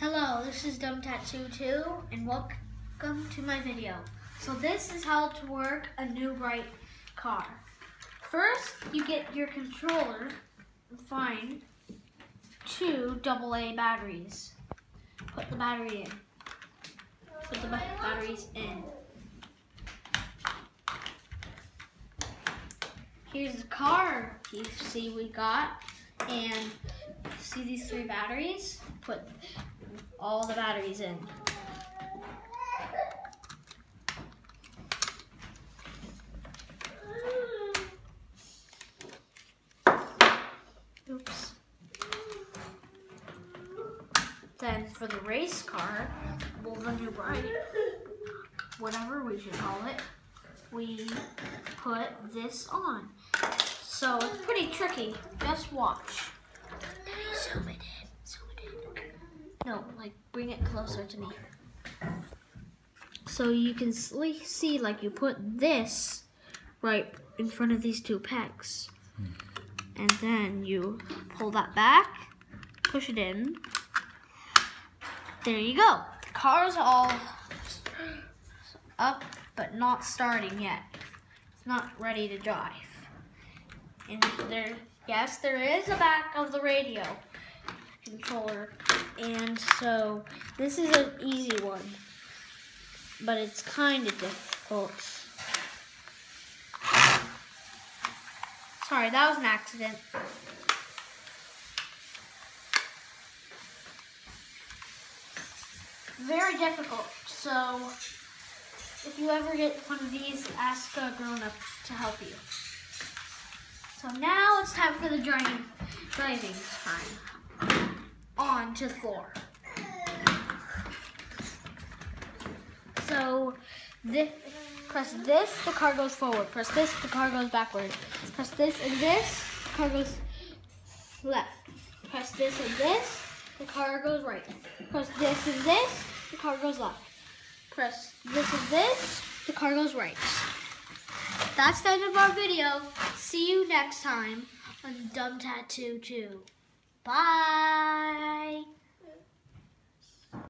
Hello, this is Dumbtattoo 2 and welcome to my video. So this is how to work a new bright car. First, you get your controller and find two AA batteries. Put the battery in. Put the batteries in. Here's the car you see we got, and see these three batteries? Put all the batteries in. Oops. Then for the race car, well, the new bright, whatever we should call it, we put this on. So it's pretty tricky. Just watch. Zoom it in. Zoom it in. No, like bring it closer to me. So you can see, like, you put this right in front of these two pegs. And then you pull that back, push it in. There you go. The car's all up, but not starting yet. It's not ready to drive. And yes, there is a back of the radio controller, and so this is an easy one, but it's kind of difficult. Sorry, that was an accident. Very difficult, so if you ever get one of these, ask a grown-up to help you. So now it's time for the driving time. On to the floor. So press this, the car goes forward. Press this, the car goes backward. Press this and this, the car goes left. Press this and this, the car goes right. Press this and this, the car goes left. Press this and this, the car goes right. That's the end of our video. See you next time on Dumbtattoo 2. Bye!